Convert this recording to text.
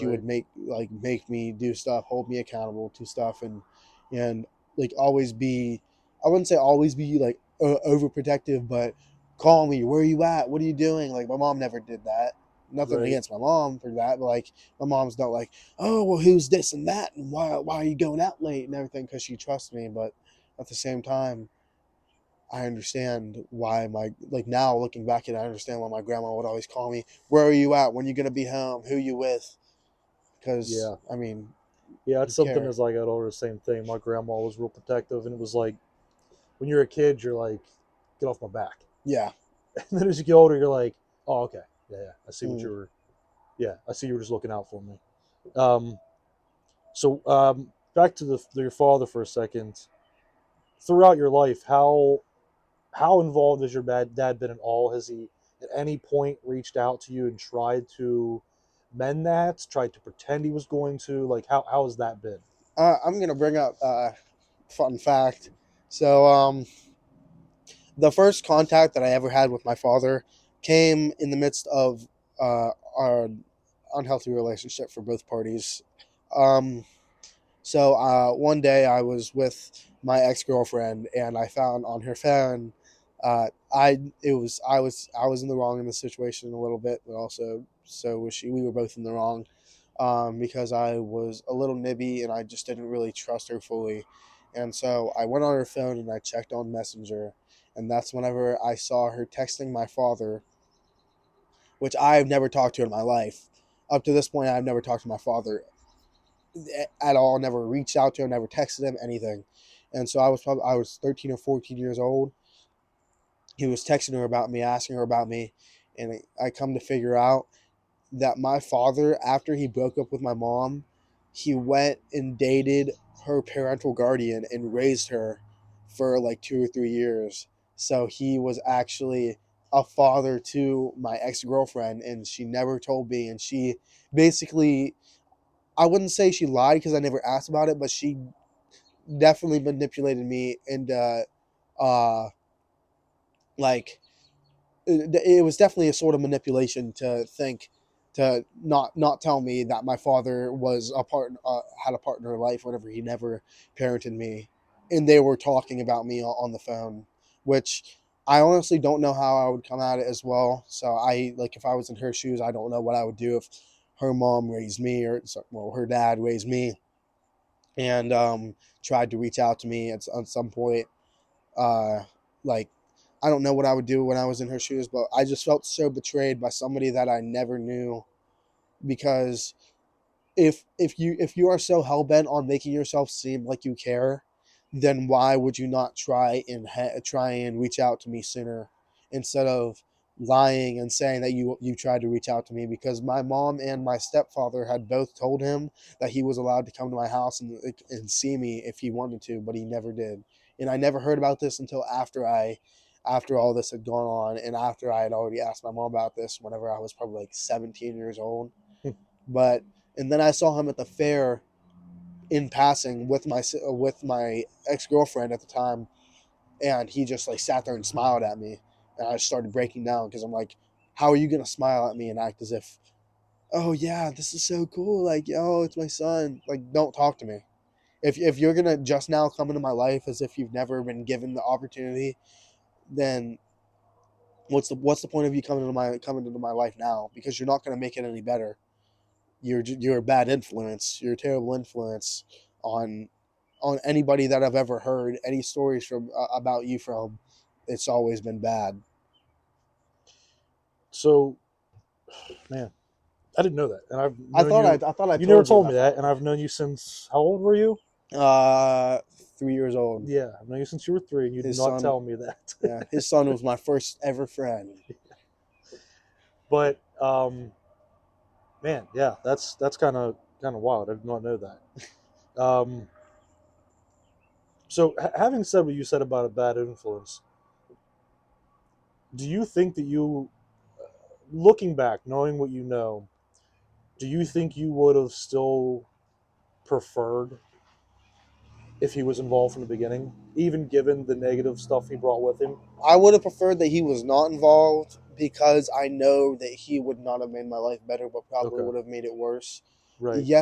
she Right. would make me do stuff, hold me accountable to stuff, and like always be, I wouldn't say always be like overprotective, but call me, where are you at, what are you doing? Like my mom never did that. Nothing Right. against my mom for that, but like my mom's not like, oh well, who's this and that, and why are you going out late and everything, because she trusts me. But at the same time, I understand why my, like now looking back at it, I understand why my grandma would always call me, where are you at, when you gonna be home, who you with, because Yeah. I mean, Yeah, you it's something care. as I got older, the same thing. My grandma was real protective, and it was like when you're a kid, you're like, get off my back. Yeah. And then as you get older, you're like, oh, okay. Yeah, yeah. I see what Mm. you were, yeah, I see you were just looking out for me. Um, so back to your father for a second. Throughout your life, how involved has your dad been at all? Has he at any point reached out to you and tried to mend that, tried to pretend he was going to? Like, how has that been? I'm gonna bring up fun fact. So the first contact that I ever had with my father came in the midst of our unhealthy relationship for both parties. Um, so one day I was with my ex girlfriend, and I found on her phone, I was in the wrong in the situation a little bit, but also so was she. We were both in the wrong, because I was a little nibby and I just didn't really trust her fully. And so I went on her phone and I checked on Messenger, and that's whenever I saw her texting my father, which I've never talked to in my life. Up to this point, I've never talked to my father at all. Never reached out to him, never texted him, anything. And so I was 13 or 14 years old. He was texting her about me, asking her about me, and I come to figure out that my father, after he broke up with my mom, he went and dated her parental guardian and raised her for like 2 or 3 years. So he was actually a father to my ex girlfriend, and she never told me. And she basically, I wouldn't say she lied because I never asked about it, but she definitely manipulated me, and uh, like it was definitely a sort of manipulation to think, to not tell me that my father was a part had a partner in life whenever he never parented me, and they were talking about me on the phone, which I honestly don't know how I would come at it as well. So I, like, if I was in her shoes, I don't know what I would do if her mom raised me, or well, her dad raised me, and tried to reach out to me at some point. Uh, like, I don't know what I would do when I was in her shoes, but I just felt so betrayed by somebody that I never knew. Because if you are so hell bent on making yourself seem like you care, then why would you not try and reach out to me sooner, instead of lying and saying that you tried to reach out to me? Because my mom and my stepfather had both told him that he was allowed to come to my house and see me if he wanted to, but he never did. And I never heard about this until after all this had gone on, and after I had already asked my mom about this whenever I was probably like 17 years old. But and then I saw him at the fair in passing with my ex girlfriend at the time, and he just like sat there and smiled at me, and I started breaking down because I'm like, how are you gonna smile at me and act as if, oh yeah, this is so cool, like, oh, it's my son, like, don't talk to me. If you're gonna just now come into my life as if you've never been given the opportunity, then what's the point of you coming into my life now? Because you're not gonna make it any better. You're a bad influence. You're a terrible influence on anybody that I've ever heard any stories from about you from. It's always been bad. So, man, I didn't know that, and I've known you. I thought I You never told you told that me that, fact. and I've known you since how old were you? 3 years old. Yeah, I've known you since you were three, and you did His not son, tell me that. yeah, his son was my first ever friend. But man, yeah, that's kind of wild. I did not know that. Um, so, having said what you said about a bad influence, do you think that you, looking back, knowing what you know, do you think you would have still preferred if he was involved from the beginning, even given the negative stuff he brought with him? I would have preferred that he was not involved, because I know that he would not have made my life better, but probably Okay. would have made it worse. Right. yes,